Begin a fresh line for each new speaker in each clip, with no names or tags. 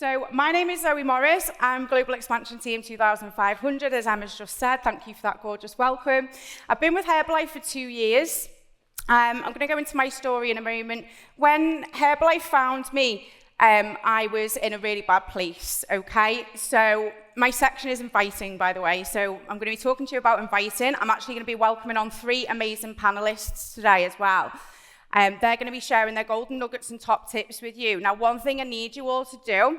So my name is Zoe Morris. I'm Global Expansion Team 2500, as Emma's just said. Thank you for that gorgeous welcome. I've been with Herbalife for 2 years. I'm going to go into my story in a moment. When Herbalife found me, I was in a really bad place, okay? So my section is inviting, by the way. So I'm going to be talking to you about inviting. I'm actually going to be welcoming on 3 amazing panelists today as well. They're going to be sharing their golden nuggets and top tips with you. Now, one thing I need you all to do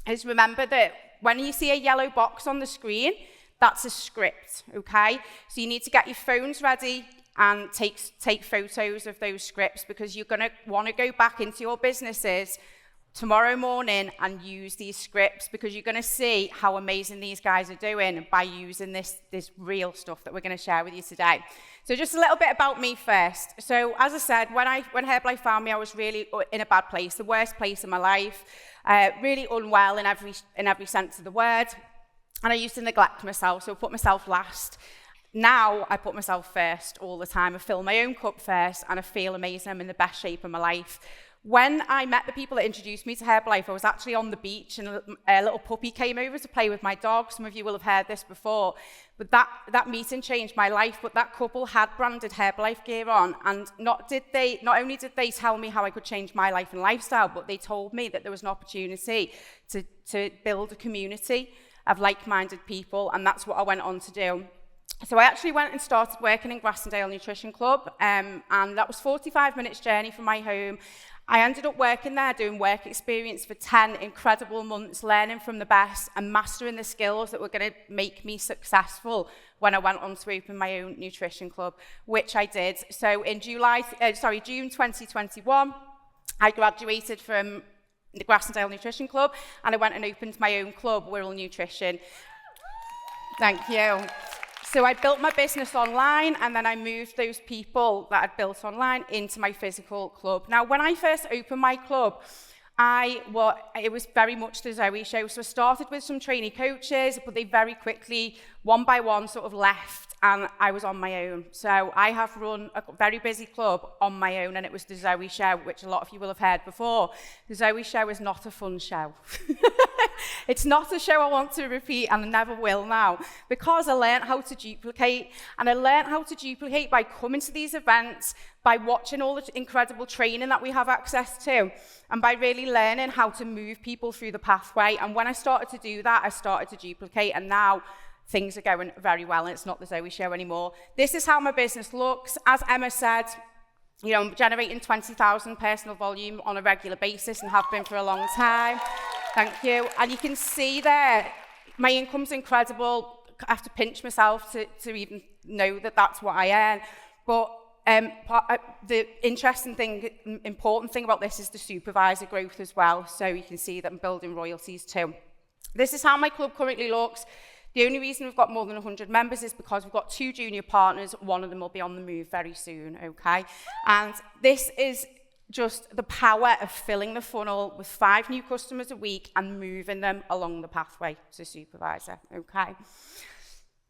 is remember that when you see a yellow box on the screen, that's a script, okay? So you need to get your phones ready and take photos of those scripts, because you're going to want to go back into your businesses tomorrow morning and use these scripts, because you're going to see how amazing these guys are doing by using this real stuff that we're going to share with you today. So just a little bit about me first. So as I said, when Herbalife found me, I was really in a bad place, the worst place in my life, really unwell in every sense of the word. And I used to neglect myself, so I put myself last. Now I put myself first all the time. I fill my own cup first, and I feel amazing. I'm in the best shape of my life. When I met the people that introduced me to Herbalife, I was actually on the beach, and a little puppy came over to play with my dog. Some of you will have heard this before. But that meeting changed my life. But that couple had branded Herbalife gear on, and not only did they tell me how I could change my life and lifestyle, but they told me that there was an opportunity to build a community of like-minded people, and that's what I went on to do. So I actually went and started working in Grassendale Nutrition Club, and that was 45 minutes journey from my home. I ended up working there, doing work experience for 10 incredible months, learning from the best and mastering the skills that were going to make me successful when I went on to open my own nutrition club, which I did. So in June 2021, I graduated from the Grassendale Nutrition Club, and I went and opened my own club, Wirral Nutrition. Thank you. So I built my business online, and then I moved those people that I'd built online into my physical club. Now, when I first opened my club, it was very much the Zoe show. So I started with some trainee coaches, but they very quickly, one by one, sort of left, and I was on my own. So I have run a very busy club on my own, and it was the Zoe show, which a lot of you will have heard before. The Zoe show is not a fun show. It's not a show I want to repeat, and I never will now, because I learned how to duplicate, and I learned how to duplicate by coming to these events, by watching all the incredible training that we have access to, and by really learning how to move people through the pathway. And when I started to do that, I started to duplicate, and now things are going very well, and it's not the Zoe show anymore. This is how my business looks. As Emma said, I'm generating 20,000 personal volume on a regular basis and have been for a long time. Thank you. And you can see there, my income's incredible. I have to pinch myself to even know that that's what I earn. But the interesting thing, important thing about this is the supervisor growth as well. So you can see that I'm building royalties too. This is how my club currently looks. The only reason we've got more than 100 members is because we've got 2 junior partners. One of them will be on the move very soon, okay? And this is just the power of filling the funnel with 5 new customers a week and moving them along the pathway to supervisor, okay?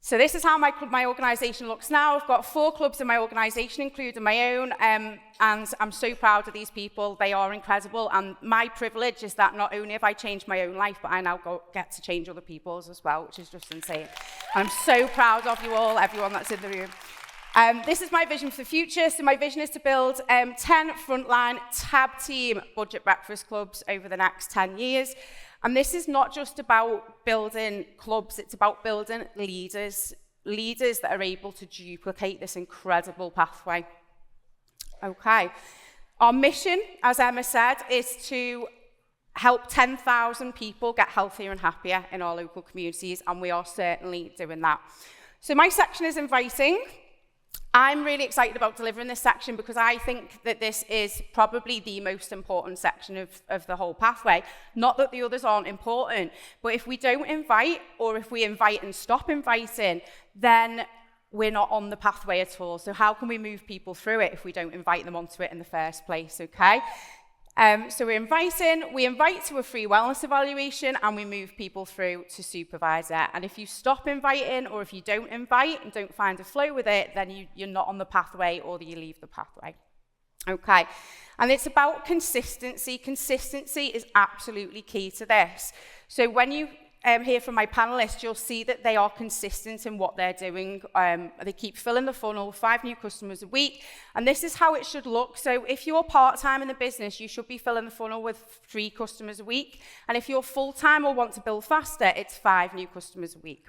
So this is how my organisation looks now. I've got 4 clubs in my organisation, including my own, and I'm so proud of these people. They are incredible, and my privilege is that not only have I changed my own life, but I now get to change other people's as well, which is just insane. I'm so proud of you all, everyone that's in the room. This is my vision for the future. So my vision is to build 10 frontline tab team budget breakfast clubs over the next 10 years. And this is not just about building clubs, it's about building leaders that are able to duplicate this incredible pathway. Okay. Our mission, as Emma said, is to help 10,000 people get healthier and happier in our local communities, and we are certainly doing that. So my section is inviting. I'm really excited about delivering this section because I think that this is probably the most important section of the whole pathway. Not that the others aren't important, but if we don't invite, or if we invite and stop inviting, then we're not on the pathway at all. So how can we move people through it if we don't invite them onto it in the first place, okay? So we invite to a free wellness evaluation, and we move people through to supervisor. And if you stop inviting, or if you don't invite and don't find a flow with it, then you're not on the pathway, or you leave the pathway. Okay. And it's about consistency. Consistency is absolutely key to this. So when you hear from my panelists, you'll see that they are consistent in what they're doing. They keep filling the funnel, 5 new customers a week, and this is how it should look. So if you're part-time in the business, you should be filling the funnel with 3 customers a week, and if you're full-time or want to build faster, it's 5 new customers a week.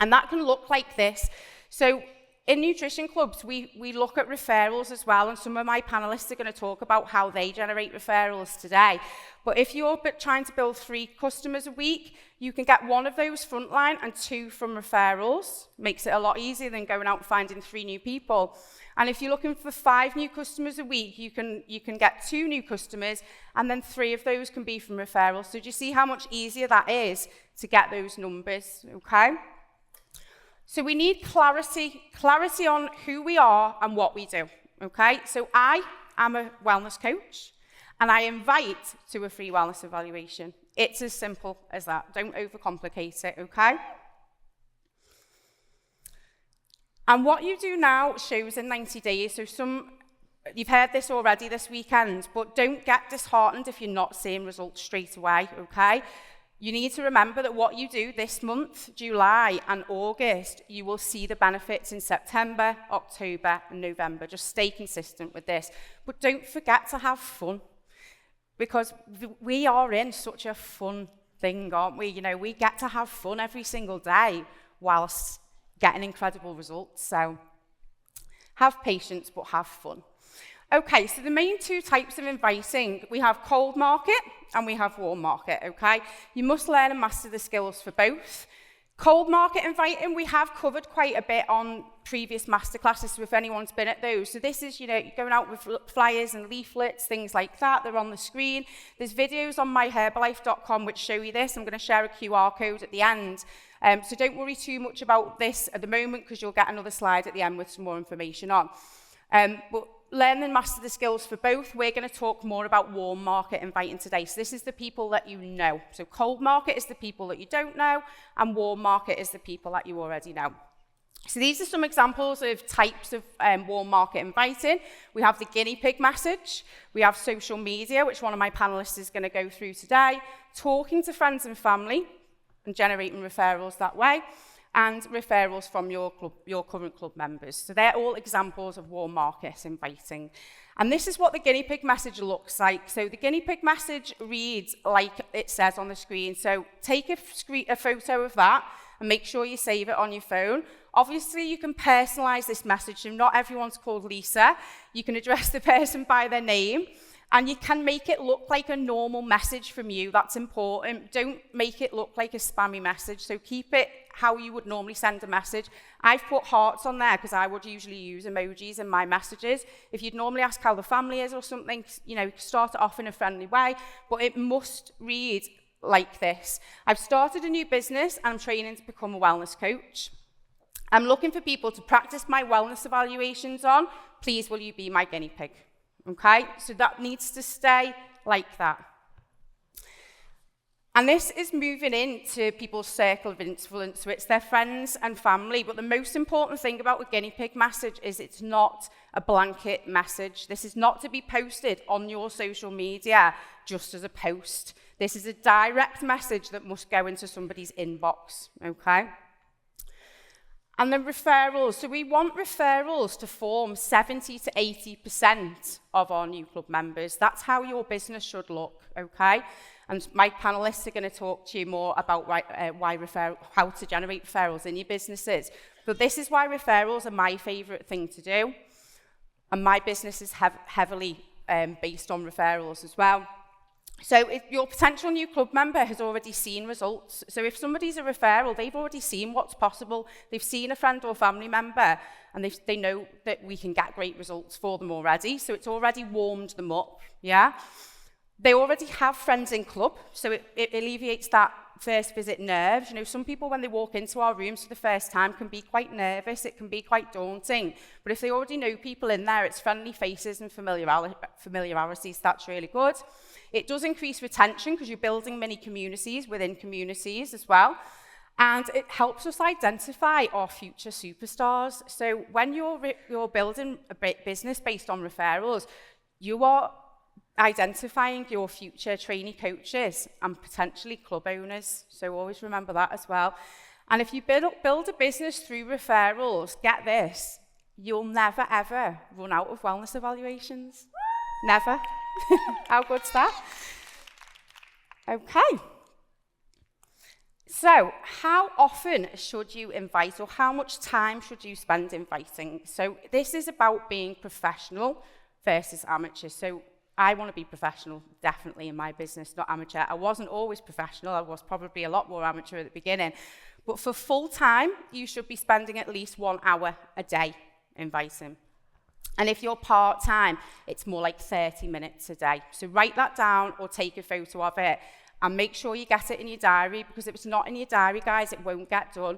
And that can look like this. So in nutrition clubs, we look at referrals as well, and some of my panelists are going to talk about how they generate referrals today. But if you're trying to build 3 customers a week, you can get 1 of those frontline and 2 from referrals. Makes it a lot easier than going out and finding 3 new people. And if you're looking for 5 new customers a week, you can get 2 new customers, and then 3 of those can be from referrals. So do you see how much easier that is to get those numbers, okay? So we need clarity on who we are and what we do, okay? So I am a wellness coach, and I invite to a free wellness evaluation. It's as simple as that. Don't overcomplicate it, okay? And what you do now shows in 90 days. So you've heard this already this weekend, but don't get disheartened if you're not seeing results straight away, okay? You need to remember that what you do this month, July and August, you will see the benefits in September, October, and November. Just stay consistent with this. But don't forget to have fun, because we are in such a fun thing, aren't we? You know, we get to have fun every single day whilst getting incredible results. So have patience, but have fun. Okay, so the main 2 types of inviting, we have cold market and we have warm market, okay? You must learn and master the skills for both. Cold market inviting, we have covered quite a bit on previous masterclasses, so if anyone's been at those. So this is, you know, you're going out with flyers and leaflets, things like that. They're on the screen. There's videos on myherbalife.com which show you this. I'm going to share a QR code at the end. So don't worry too much about this at the moment, because you'll get another slide at the end with some more information on. But learn and master the skills for both. We're going to talk more about warm market inviting today. So this is the people that you know. So cold market is the people that you don't know, and warm market is the people that you already know. So these are some examples of types of warm market inviting. We have the guinea pig message. We have social media, which one of my panelists is going to go through today. Talking to friends and family and generating referrals that way. And referrals from your current club members. So they're all examples of warm market inviting. And this is what the guinea pig message looks like. So the guinea pig message reads like it says on the screen. So take a photo of that and make sure you save it on your phone. Obviously, you can personalize this message. So not everyone's called Lisa. You can address the person by their name. And you can make it look like a normal message from you. That's important. Don't make it look like a spammy message. So keep it how you would normally send a message. I've put hearts on there because I would usually use emojis in my messages. If you'd normally ask how the family is or something, you know, start it off in a friendly way, but it must read like this. I've started a new business and I'm training to become a wellness coach. I'm looking for people to practice my wellness evaluations on. Please, will you be my guinea pig? Okay, so that needs to stay like that. And this is moving into people's circle of influence, so it's their friends and family. But the most important thing about the guinea pig message is it's not a blanket message. This is not to be posted on your social media just as a post. This is a direct message that must go into somebody's inbox, okay? And then referrals. So we want referrals to form 70 to 80% of our new club members. That's how your business should look, okay? And my panelists are going to talk to you more about how to generate referrals in your businesses. But this is why referrals are my favourite thing to do. And my business is heavily based on referrals as well. So if your potential new club member has already seen results. So if somebody's a referral, they've already seen what's possible. They've seen a friend or family member, and they know that we can get great results for them already. So it's already warmed them up, yeah? They already have friends in club, so it alleviates that first visit nerves. You know, some people, when they walk into our rooms for the first time, can be quite nervous. It can be quite daunting. But if they already know people in there, it's friendly faces and familiarities. That's really good. It does increase retention because you're building mini communities within communities as well. And it helps us identify our future superstars. So when you're building a business based on referrals, you are identifying your future trainee coaches and potentially club owners. So always remember that as well. And if you build a business through referrals, get this, you'll never ever run out of wellness evaluations. Never. How good's that? Okay. So, how often should you invite, or how much time should you spend inviting? So, this is about being professional versus amateur. So, I want to be professional, definitely, in my business, not amateur. I wasn't always professional. I was probably a lot more amateur at the beginning. But for full time, you should be spending at least 1 hour a day inviting. And if you're part-time, it's more like 30 minutes a day. So write that down or take a photo of it and make sure you get it in your diary, because if it's not in your diary, guys, it won't get done.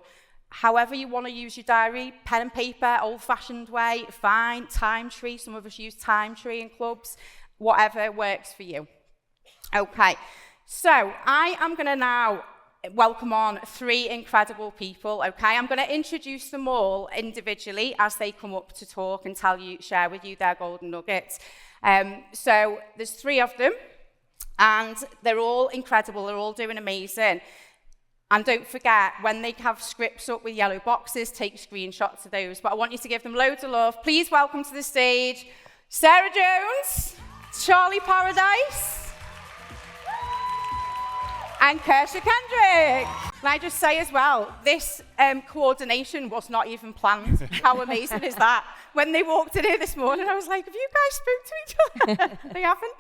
However you want to use your diary, pen and paper, old-fashioned way, fine, time tree. Some of us use time tree in clubs, whatever works for you. Okay, so I am going to now welcome on 3 incredible people, okay? I'm going to introduce them all individually as they come up to talk and share with you their golden nuggets. So there's 3 of them, and they're all incredible. They're all doing amazing. And don't forget, when they have scripts up with yellow boxes, take screenshots of those. But I want you to give them loads of love. Please welcome to the stage Sarah Jones, Charlie Paradise, and Kirsha Kendrick. Can I just say as well, this coordination was not even planned. How amazing is that? When they walked in here this morning, I was like, have you guys spoke to each other? They haven't?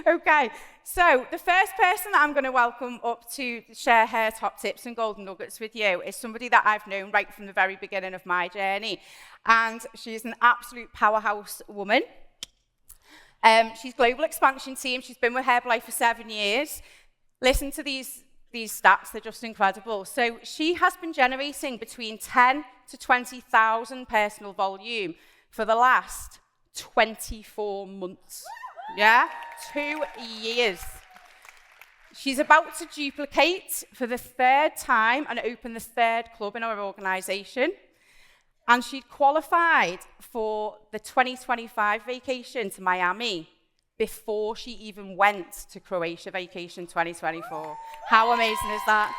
Okay, so the first person that I'm going to welcome up to share her top tips and golden nuggets with you is somebody that I've known right from the very beginning of my journey. And she's an absolute powerhouse woman. She's global expansion team. She's been with Herbalife for 7 years. Listen to these stats, they're just incredible. So she has been generating between 10 to 20,000 personal volume for the last 24 months. Yeah, 2 years. She's about to duplicate for the 3rd time and open the 3rd club in our organisation. And she qualified for the 2025 vacation to Miami before she even went to Croatia vacation 2024. How amazing is that?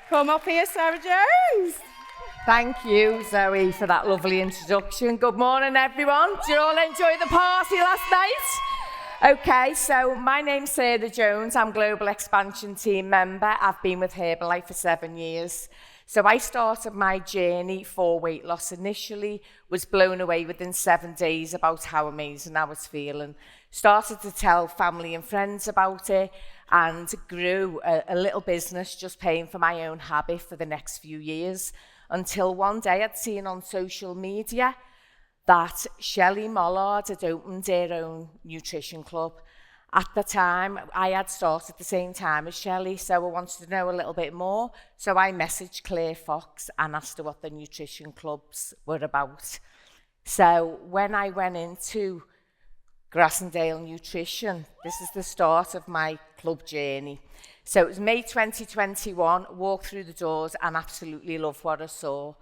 Come up here, Sarah Jones.
Thank you, Zoe, for that lovely introduction. Good morning, everyone. Did you all enjoy the party last night? Okay, so my name's Sarah Jones. I'm Global Expansion Team member. I've been with Herbalife for 7 years. So I started my journey for weight loss initially, was blown away within 7 days about how amazing I was feeling. Started to tell family and friends about it and grew a little business just paying for my own habit for the next few years, until one day I'd seen on social media that Shelley Mollard had opened her own nutrition club. At the time, I had started the same time as Shelley, so I wanted to know a little bit more. So I messaged Claire Fox and asked her what the nutrition clubs were about. So when I went into Grassendale Nutrition, this is the start of my club journey. So it was May 2021, walked through the doors and absolutely loved what I saw.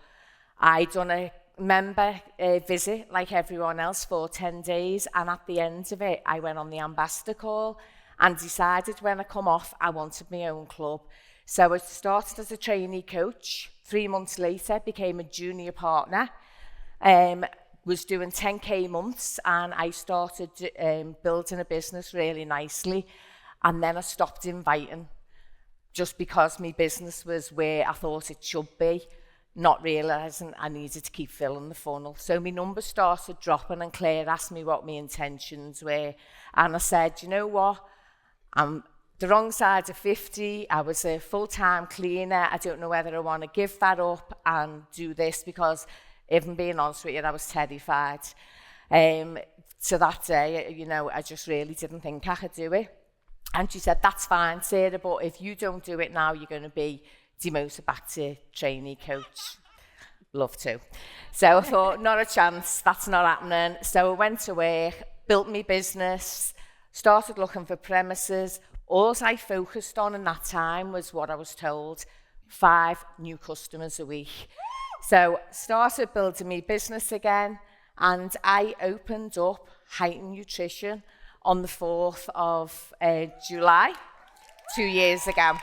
I'd done a member visit like everyone else for 10 days, and at the end of it I went on the ambassador call and decided when I come off I wanted my own club. So I started as a trainee coach. 3 months later became a junior partner, was doing 10k months, and I started building a business really nicely. And then I stopped inviting just because my business was where I thought it should be, not realising I needed to keep filling the funnel. So my numbers started dropping, and Claire asked me what my intentions were. And I said, you know what? I'm the wrong side of 50. I was a full-time cleaner. I don't know whether I want to give that up and do this, because if I'm being honest with you, I was terrified. So that day, you know, I just really didn't think I could do it. And she said, that's fine, Sarah, but if you don't do it now, you're going to be demoted back to trainee coach. Love to. So I thought, not a chance, that's not happening. So I went to work, built my business, started looking for premises. All I focused on in that time was what I was told, 5 new customers a week. So started building my business again, and I opened up Heightened Nutrition on the 4th of July, 2 years ago.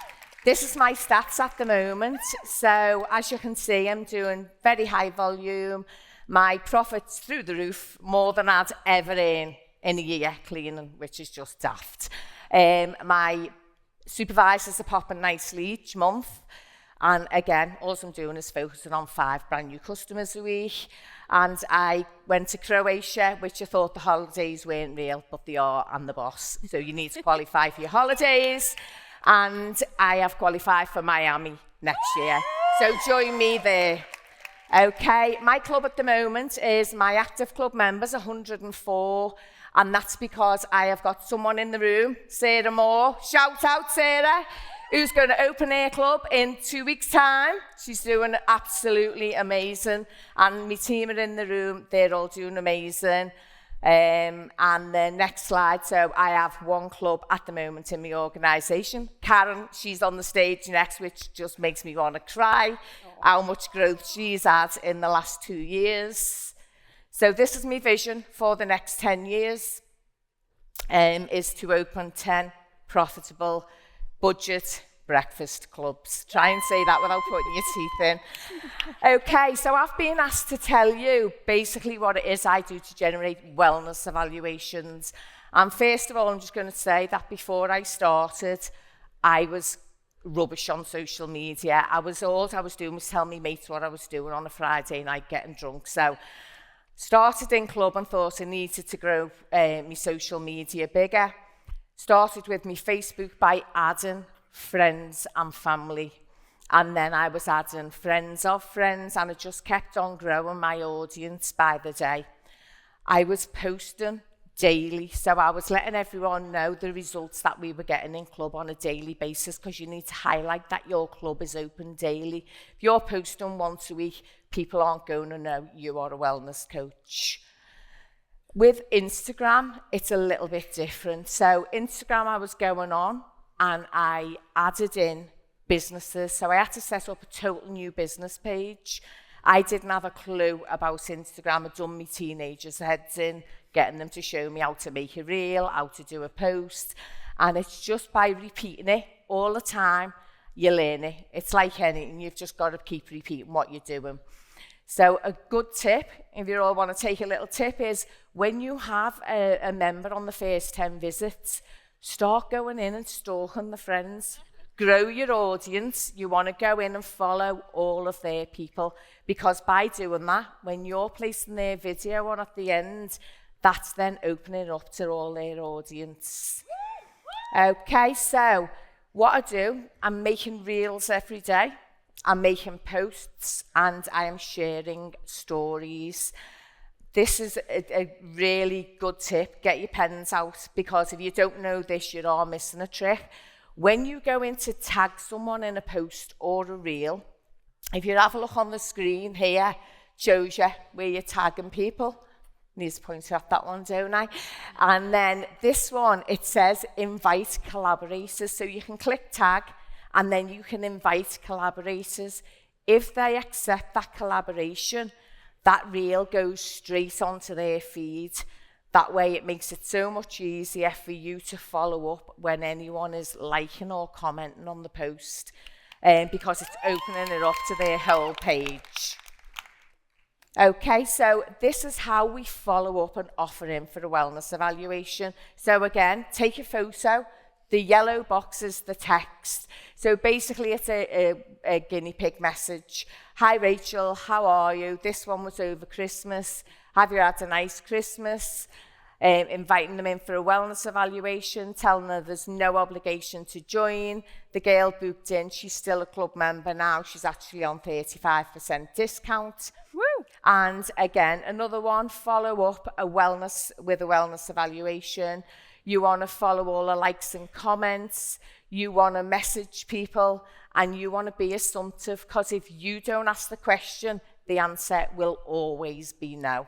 This is my stats at the moment. So as you can see, I'm doing very high volume. My profits through the roof, more than I'd ever earn in a year cleaning, which is just daft. My supervisors are popping nicely each month. And again, all I'm doing is focusing on 5 brand new customers a week. And I went to Croatia, which I thought the holidays weren't real, but they are, and the boss. So you need to qualify for your holidays. And I have qualified for Miami next year. So join me there. Okay, my club at the moment is my active club members, 104. And that's because I have got someone in the room, Sarah Moore. Shout out, Sarah, who's going to open her club in 2 weeks' time. She's doing absolutely amazing. And my team are in the room. They're all doing amazing. And the next slide. So I have 1 club at the moment in my organisation. Karen, she's on the stage next, which just makes me want to cry. How much growth she's had in the last 2 years. So this is my vision for the next 10 years, is to open 10 profitable budget breakfast clubs. Try and say that without putting your teeth in. Okay, so I've been asked to tell you basically what it is I do to generate wellness evaluations. And first of all, I'm just going to say that before I started, I was rubbish on social media. All I was doing was tell me mates what I was doing on a Friday night, getting drunk. So started in club and thought I needed to grow my social media bigger. Started with my Facebook by adding friends and family. And then I was adding friends of friends, and I just kept on growing my audience by the day. I was posting daily, so I was letting everyone know the results that we were getting in club on a daily basis, because you need to highlight that your club is open daily. If you're posting once a week, people aren't going to know you are a wellness coach. With Instagram, it's a little bit different. So Instagram, I was going on and I added in businesses. So I had to set up a total new business page. I didn't have a clue about Instagram. I'd done my teenagers' heads in, getting them to show me how to make a reel, how to do a post. And it's just by repeating it all the time, you learn it. It's like anything, you've just got to keep repeating what you're doing. So a good tip, if you all want to take a little tip, is when you have a member on the first 10 visits, start going in and stalking the friends. Grow your audience. You want to go in and follow all of their people, because by doing that, when you're placing their video on at the end, that's then opening up to all their audience. Okay, so what I do, I'm making reels every day. I'm making posts and I am sharing stories. This is a really good tip. Get your pens out, because if you don't know this, you are missing a trick. When you go in to tag someone in a post or a reel, if you have a look on the screen here, shows you where you're tagging people. Need to point out that one, don't I? And then this one, it says invite collaborators. So you can click tag and then you can invite collaborators. If they accept that collaboration, that reel goes straight onto their feed. That way it makes it so much easier for you to follow up when anyone is liking or commenting on the post, because it's opening it up to their whole page. Okay, so this is how we follow up and offer in for a wellness evaluation. So again, take a photo. The yellow box is the text. So basically it's a guinea pig message. Hi Rachel, how are you? This one was over Christmas. Have you had a nice Christmas? Inviting them in for a wellness evaluation, telling them there's no obligation to join. The girl booked in, she's still a club member now. She's actually on 35% discount. Woo! And again, another one, follow up with a wellness evaluation. You want to follow all the likes and comments. You want to message people, and you want to be assumptive, because if you don't ask the question, the answer will always be no.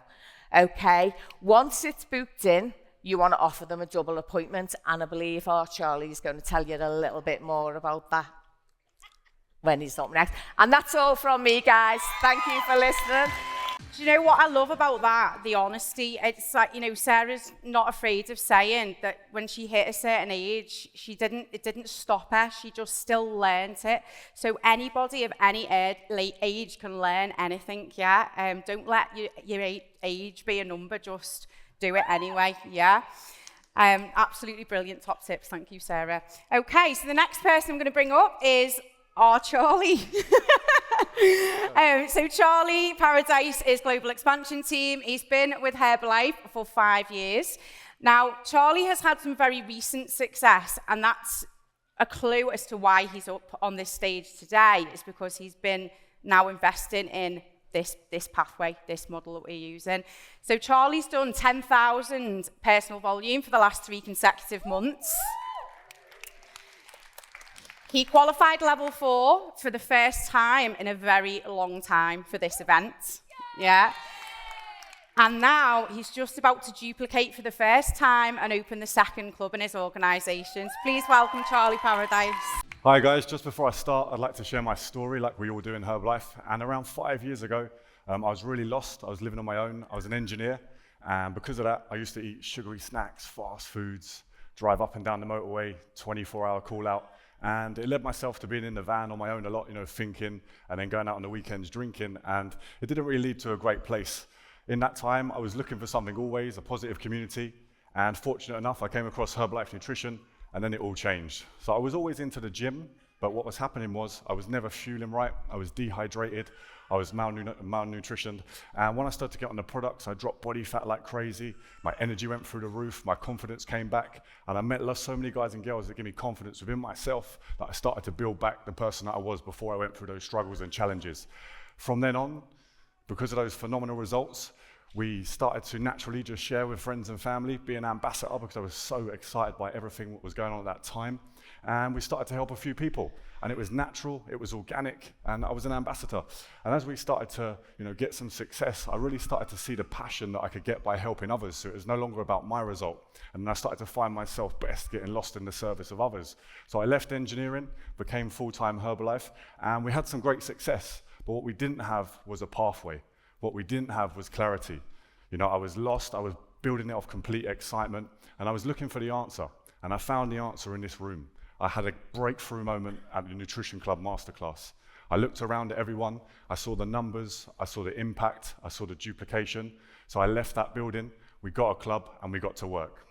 Okay, once it's booked in, you want to offer them a double appointment, and I believe our Charlie's going to tell you a little bit more about that when he's up next. And that's all from me, guys. Thank you for listening.
Do you know what I love about that? The honesty. It's like, Sarah's not afraid of saying that when she hit a certain age, it didn't stop her. She just still learned it. So anybody of any age can learn anything, yeah? Don't let your age be a number, just do it anyway, yeah? Absolutely brilliant top tips. Thank you, Sarah. Okay, so the next person I'm going to bring up is our Charlie. So Charlie Paradise is Global Expansion Team. He's been with Herbalife for 5 years. Now, Charlie has had some very recent success, and that's a clue as to why he's up on this stage today. It's because he's been now investing in this pathway, this model that we're using. So Charlie's done 10,000 personal volume for the last 3 consecutive months. He qualified level 4 for the first time in a very long time for this event. Yeah. And now he's just about to duplicate for the first time and open the second club in his organisation. Please welcome Charlie Paradise.
Hi guys, just before I start, I'd like to share my story like we all do in Herbalife. And around 5 years ago, I was really lost. I was living on my own. I was an engineer. And because of that, I used to eat sugary snacks, fast foods, drive up and down the motorway, 24-hour call out. And it led myself to being in the van on my own a lot, thinking, and then going out on the weekends drinking. And it didn't really lead to a great place. In that time, I was looking for something always, a positive community. And fortunate enough, I came across Herbalife Nutrition, and then it all changed. So I was always into the gym, but what was happening was I was never fueling right. I was dehydrated. I was malnutritioned. And when I started to get on the products, I dropped body fat like crazy. My energy went through the roof. My confidence came back. And I met so many guys and girls that gave me confidence within myself that I started to build back the person that I was before I went through those struggles and challenges. From then on, because of those phenomenal results, we started to naturally just share with friends and family, be an ambassador, because I was so excited by everything that was going on at that time. And we started to help a few people. And it was natural, it was organic, and I was an ambassador. And as we started to get some success, I really started to see the passion that I could get by helping others. So it was no longer about my result. And then I started to find myself best getting lost in the service of others. So I left engineering, became full-time Herbalife, and we had some great success. But what we didn't have was a pathway. What we didn't have was clarity. I was lost, I was building it off complete excitement, and I was looking for the answer. And I found the answer in this room. I had a breakthrough moment at the Nutrition Club Masterclass. I looked around at everyone, I saw the numbers, I saw the impact, I saw the duplication. So I left that building, we got a club, and we got to work.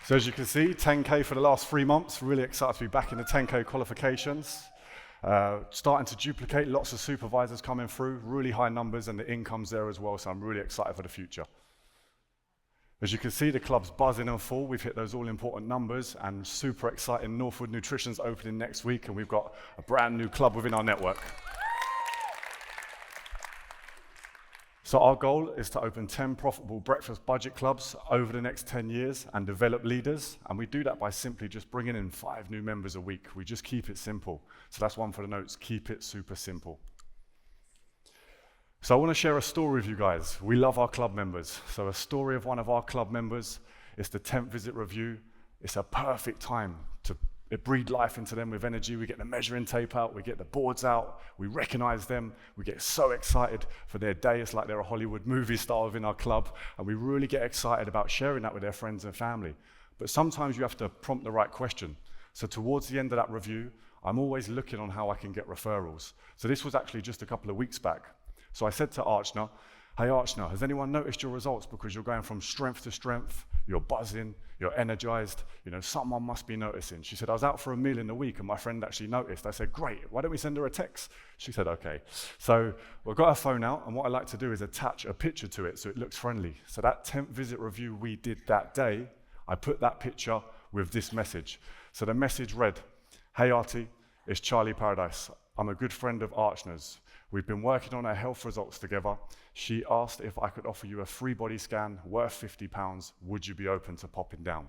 So as you can see, 10K for the last 3 months, really excited to be back in the 10K qualifications. Starting to duplicate, lots of supervisors coming through, really high numbers, and the income's there as well, so I'm really excited for the future. As you can see, the club's buzzing and full. We've hit those all-important numbers, and super exciting. Northwood Nutrition's opening next week, and we've got a brand new club within our network. So our goal is to open 10 profitable breakfast budget clubs over the next 10 years and develop leaders. And we do that by simply just bringing in 5 new members a week. We just keep it simple. So that's one for the notes, keep it super simple. So I want to share a story with you guys. We love our club members. So a story of one of our club members is the 10th visit review. It's a perfect time to breathe life into them with energy. We get the measuring tape out, we get the boards out, we recognize them, we get so excited for their day. It's like they're a Hollywood movie star within our club, and we really get excited about sharing that with their friends and family. But sometimes you have to prompt the right question. So towards the end of that review, I'm always looking on how I can get referrals. So this was actually just a couple of weeks back. So I said to Archana, hey Archana, has anyone noticed your results? Because you're going from strength to strength, you're buzzing, you're energized, someone must be noticing. She said, I was out for a meal in the week and my friend actually noticed. I said, great, why don't we send her a text? She said, okay. So we've got her phone out, and what I like to do is attach a picture to it so it looks friendly. So that 10th visit review we did that day, I put that picture with this message. So the message read, hey Artie, it's Charlie Paradise. I'm a good friend of Archana's. We've been working on our health results together. She asked if I could offer you a free body scan worth £50. Would you be open to popping down?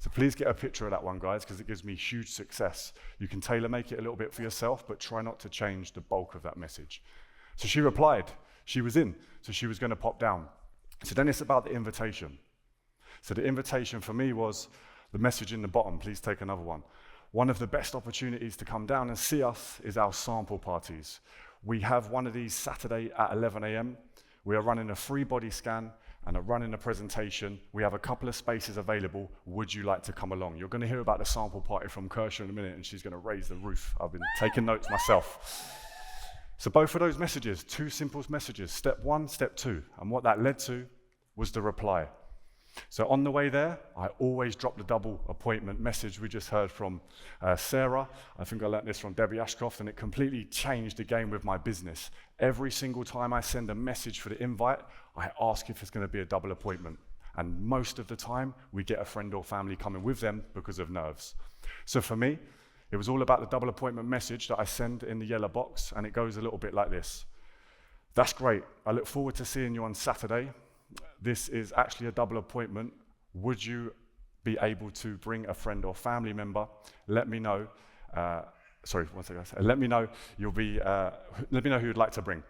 So please get a picture of that one, guys, because it gives me huge success. You can tailor make it a little bit for yourself, but try not to change the bulk of that message. So she replied. She was in, so she was going to pop down. So then it's about the invitation. So the invitation for me was the message in the bottom. Please take another one. One of the best opportunities to come down and see us is our sample parties. We have one of these Saturday at 11 a.m. We are running a free body scan and are running a presentation. We have a couple of spaces available. Would you like to come along? You're going to hear about the sample party from Kirsha in a minute, and she's going to raise the roof. I've been taking notes myself. So both of those messages, two simple messages, step 1, step 2. And what that led to was the reply. So on the way there, I always drop the double appointment message we just heard from Sarah. I think I learned this from Debbie Ashcroft, and it completely changed the game with my business. Every single time I send a message for the invite, I ask if it's going to be a double appointment. And most of the time, we get a friend or family coming with them because of nerves. So for me, it was all about the double appointment message that I send in the yellow box, and it goes a little bit like this. That's great. I look forward to seeing you on Saturday. This is actually a double appointment. Would you be able to bring a friend or family member? Let me know. Let me know let me know who you'd like to bring.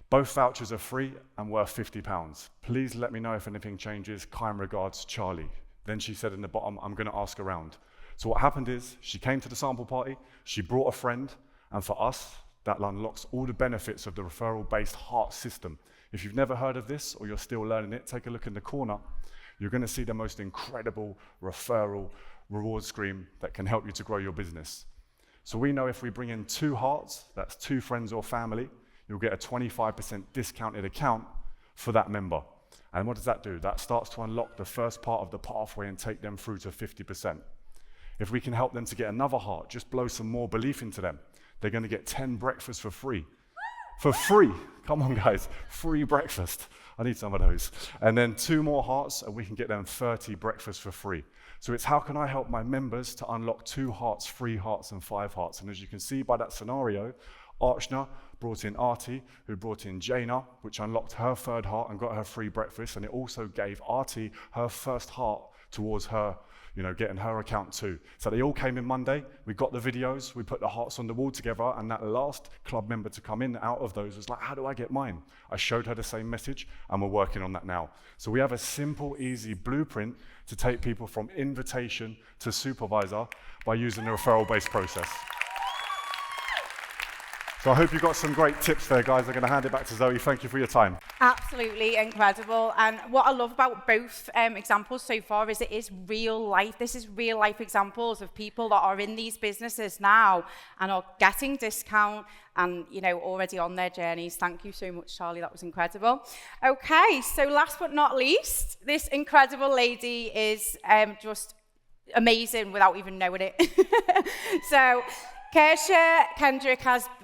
Both vouchers are free and worth £50. Please let me know if anything changes. Kind regards, Charlie. Then she said in the bottom, I'm going to ask around. So what happened is she came to the sample party, she brought a friend, and for us, that unlocks all the benefits of the referral-based heart system. If you've never heard of this or you're still learning it, take a look in the corner. You're going to see the most incredible referral reward scheme that can help you to grow your business. So we know if we bring in 2 hearts, that's 2 friends or family, you'll get a 25% discounted account for that member. And what does that do? That starts to unlock the first part of the pathway and take them through to 50%. If we can help them to get another heart, just blow some more belief into them, they're going to get 10 breakfasts for free. For free. Come on, guys. Free breakfast. I need some of those. And then 2 more hearts, and we can get them 30 breakfasts for free. So it's how can I help my members to unlock 2 hearts, 3 hearts, and 5 hearts. And as you can see by that scenario, Archana brought in Arti, who brought in Jaina, which unlocked her 3rd heart and got her free breakfast. And it also gave Arti her first heart towards her, getting her account too. So they all came in Monday, we got the videos, we put the hearts on the wall together, and that last club member to come in out of those was like, how do I get mine? I showed her the same message, and we're working on that now. So we have a simple, easy blueprint to take people from invitation to supervisor by using the referral-based process. So I hope you got some great tips there, guys. I'm going to hand it back to Zoe. Thank you for your time.
Absolutely incredible. And what I love about both examples so far is it is real life. This is real life examples of people that are in these businesses now and are getting discount and, already on their journeys. Thank you so much, Charlie. That was incredible. Okay, so last but not least, this incredible lady is just amazing without even knowing it. So Kirsha Kendrick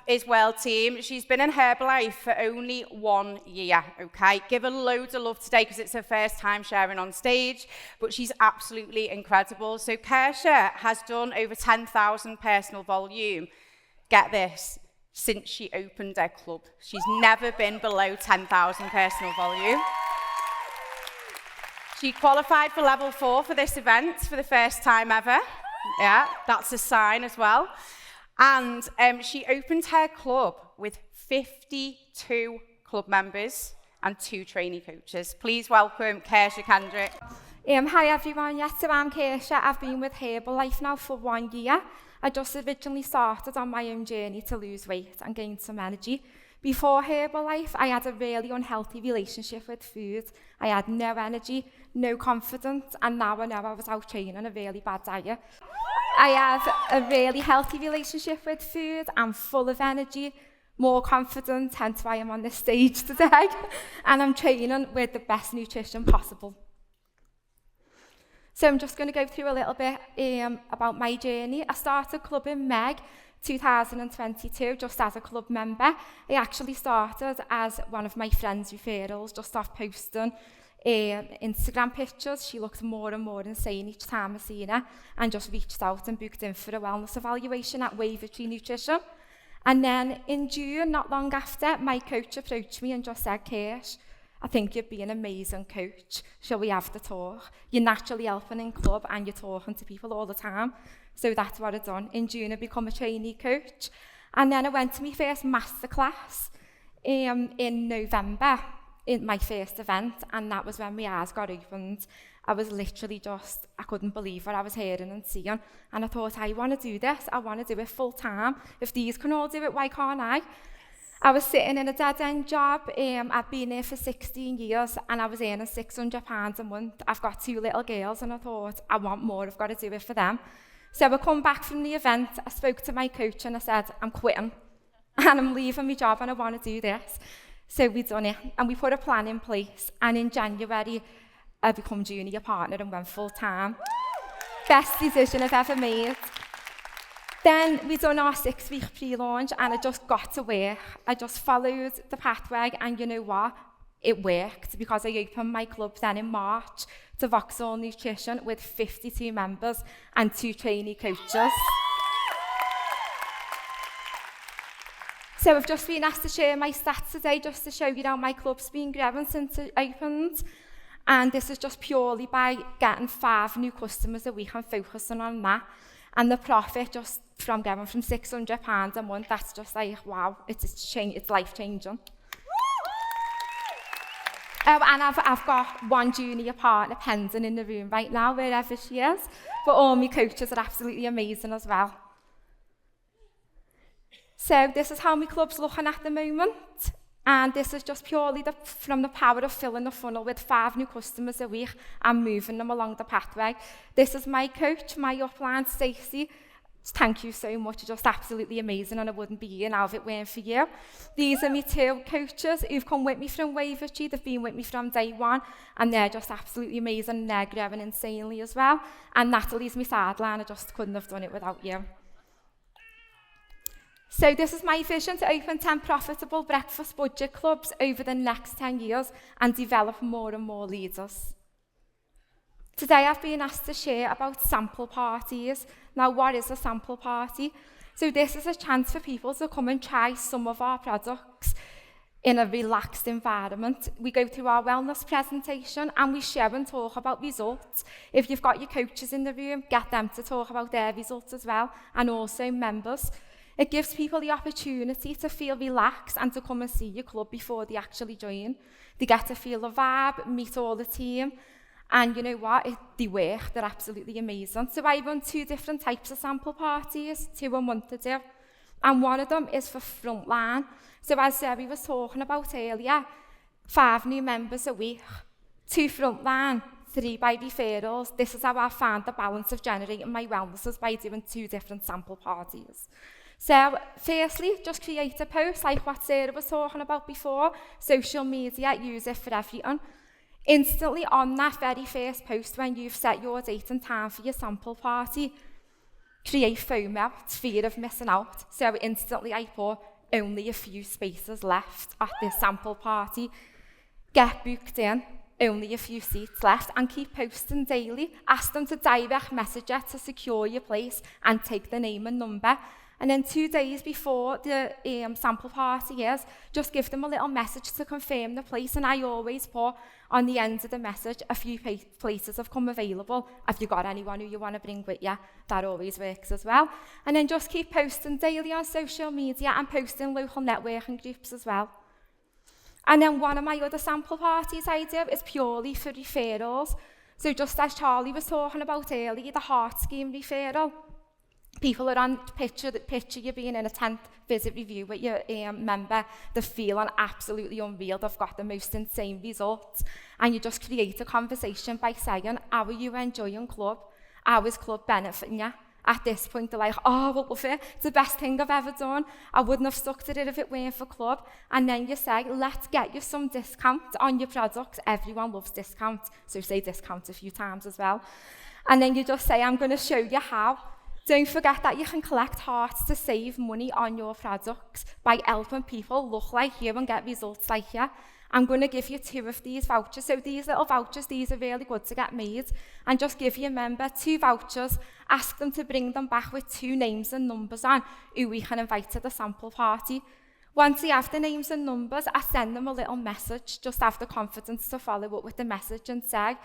is well team. She's been in Herbalife for only 1 year, okay? Give her loads of love today because it's her first time sharing on stage, but she's absolutely incredible. So Kirsha has done over 10,000 personal volume. Get this, since she opened her club. She's never been below 10,000 personal volume. She qualified for level 4 for this event for the first time ever. Yeah, that's a sign as well. And she opened her club with 52 club members and 2 trainee coaches. Please welcome Kirsha Kendrick.
Hi everyone, yes, so I'm Kirsha. I've been with Herbalife now for 1 year. I just originally started on my own journey to lose weight and gain some energy. Before Herbalife, I had a really unhealthy relationship with food. I had no energy, no confidence, and now I know I was out training a really bad diet. I have a really healthy relationship with food. I'm full of energy, more confident, hence why I'm on this stage today. And I'm training with the best nutrition possible. So I'm just going to go through a little bit about my journey. I started Club in Meg 2022, just as a club member. I actually started as one of my friends' referrals, just off posting Instagram pictures. She looked more and more insane each time I seen her, and just reached out and booked in for a wellness evaluation at Wavertree Nutrition. And then in June, not long after, my coach approached me and just said, Kirsch, I think you'd be an amazing coach. Shall we have the talk? You're naturally helping in club and you're talking to people all the time. So that's what I've done. In June, I become a trainee coach. And then I went to my first Masterclass in November, in my first event, and that was when my eyes got opened. I was literally I couldn't believe what I was hearing and seeing. And I thought, I want to do this. I want to do it full time. If these can all do it, why can't I? I was sitting in a dead-end job. I'd been there for 16 years and I was earning £600 a month. I've got 2 little girls and I thought, I want more. I've got to do it for them. So I come back from the event. I spoke to my coach and I said, I'm quitting and I'm leaving my job and I want to do this. So we done it and we put a plan in place, and in January I become junior partner and went full time. Best decision I've ever made. Then we done our 6-week pre-launch and I just got to work. I just followed the pathway, and you know what? It worked, because I opened my club then in March to Vauxhall Nutrition with 52 members and 2 trainee coaches. So I've just been asked to share my stats today just to show you how my club's been growing since it opened. And this is just purely by getting 5 new customers a week and focusing on that. And the profit just from going from £600 a month, that's just like, wow, it's life-changing. And I've got 1 junior partner pending in the room right now, wherever she is. But all my coaches are absolutely amazing as well. So this is how my club's looking at the moment. And this is just purely from the power of filling the funnel with 5 new customers a week and moving them along the pathway. This is my coach, my upline, Stacey. Thank you so much. You're just absolutely amazing, and I wouldn't be here now if it weren't for you. These are my 2 coaches who've come with me from Wavertree. They've been with me from day one, and they're just absolutely amazing, and they're growing insanely as well. And Natalie's my sideline. I just couldn't have done it without you. So this is my vision: to open 10 profitable breakfast budget clubs over the next 10 years and develop more and more leaders. Today I've been asked to share about sample parties. Now, what is a sample party? So this is a chance for people to come and try some of our products in a relaxed environment. We go through our wellness presentation and we share and talk about results. If you've got your coaches in the room, get them to talk about their results as well, and also members. It gives people the opportunity to feel relaxed and to come and see your club before they actually join. They get to feel the vibe, meet all the team, and you know what? They work. They're absolutely amazing. So I run 2 different types of sample parties, 2 a month to do. And one of them is for frontline. So as Zoe was talking about earlier, 5 new members a week, 2 frontline, 3 by referrals. This is how I found the balance of generating my wellnesses, by doing 2 different sample parties. So firstly, just create a post like what Sarah was talking about before. Social media, use it for everything. Instantly on that very first post, when you've set your date and time for your sample party, create FOMO, fear of missing out. So instantly I put only a few spaces left at this sample party. Get booked in, only a few seats left, and keep posting daily. Ask them to direct message it to secure your place and take the name and number. And then 2 days before the sample party is, just give them a little message to confirm the place. And I always put on the end of the message, a few places have come available. Have you got anyone who you want to bring with you? That always works as well. And then just keep posting daily on social media and posting local networking groups as well. And then one of my other sample parties I do is purely for referrals. So just as Charlie was talking about earlier, the heart scheme referral. People are on picture you being in a 10th visit review with your member. They're feeling absolutely unreal. They've got the most insane results. And you just create a conversation by saying, how are you enjoying club? How is club benefiting you? At this point, they're like, oh, I love it. It's the best thing I've ever done. I wouldn't have stuck to it if it weren't for club. And then you say, let's get you some discount on your products. Everyone loves discount. So say discount a few times as well. And then you just say, I'm going to show you how. Don't forget that you can collect hearts to save money on your products by helping people look like you and get results like you. I'm going to give you 2 of these vouchers. So these little vouchers, these are really good to get made. And just give your member 2 vouchers. Ask them to bring them back with 2 names and numbers on who we can invite to the sample party. Once they have the names and numbers, I send them a little message. Just have the confidence to follow up with the message and say,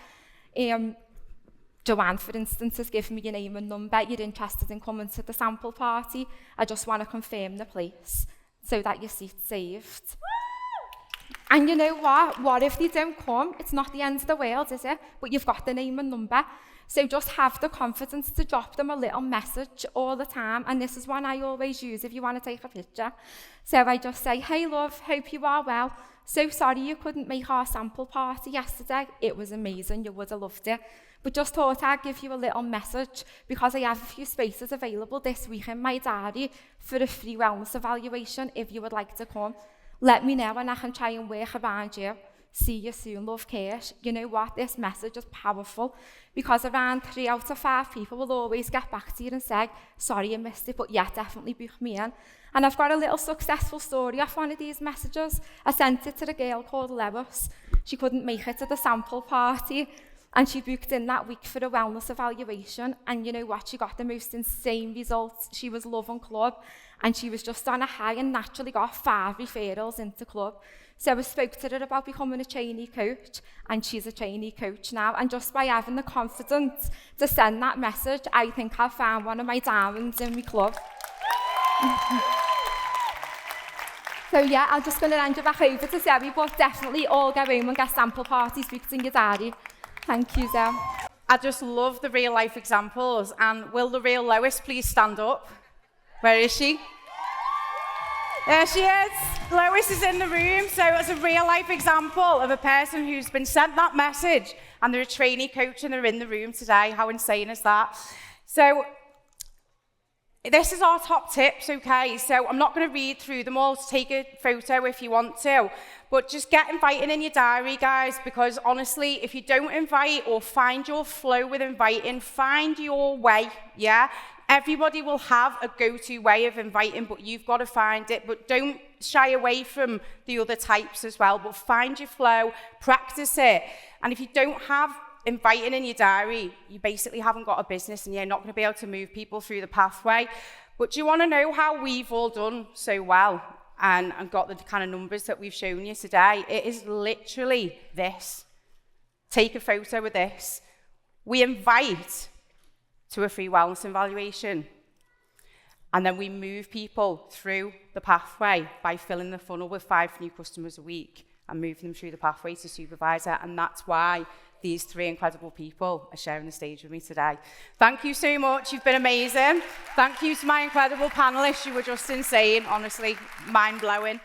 Joanne, for instance, has given me your name and number. You're interested in coming to the sample party. I just want to confirm the place so that your seat's saved. And you know what? What if they don't come? It's not the end of the world, is it? But you've got the name and number. So just have the confidence to drop them a little message all the time. And this is one I always use if you want to take a picture. So I just say, hey love, hope you are well. So sorry you couldn't make our sample party yesterday. It was amazing, you would have loved it. But just thought I'd give you a little message because I have a few spaces available this week in my diary for a free wellness evaluation if you would like to come. Let me know and I can try and work around you. See you soon, love, Kirsch. You know what? This message is powerful because around 3 out of 5 people will always get back to you and say, sorry I missed it, but yeah, definitely book me in. And I've got a little successful story off one of these messages. I sent it to a girl called Lewis. She couldn't make it to the sample party and she booked in that week for a wellness evaluation. And you know what? She got the most insane results. She was loving club and she was just on a high and naturally got 5 referrals into club. So I spoke to her about becoming a trainee coach and she's a trainee coach now. And just by having the confidence to send that message, I think I've found one of my diamonds in my club. So yeah, I'm just going to hand you back over to Zoe, but definitely all go home and get sample parties booked in your diary. Thank you, Zoe.
I just love the real life examples. And will the real Lois please stand up? Where is she? There she is. Lois is in the room. So it's a real life example of a person who's been sent that message and they're a trainee coach and they're in the room today. How insane is that? So this is our top tips, okay? So I'm not going to read through them all. Take a photo if you want to. But just get inviting in your diary, guys, because honestly, if you don't invite or find your flow with inviting, find your way, yeah? Everybody will have a go-to way of inviting, but you've got to find it. But don't shy away from the other types as well, but find your flow, practice it. And if you don't have inviting in your diary, you basically haven't got a business and you're not going to be able to move people through the pathway. But do you want to know how we've all done so well and got the kind of numbers that we've shown you today? It is literally this. Take a photo of this. We invite to a free wellness evaluation. And then we move people through the pathway by filling the funnel with 5 new customers a week and moving them through the pathway to supervisor. And that's why these 3 incredible people are sharing the stage with me today. Thank you so much. You've been amazing. Thank you to my incredible panelists. You were just insane, honestly, mind-blowing.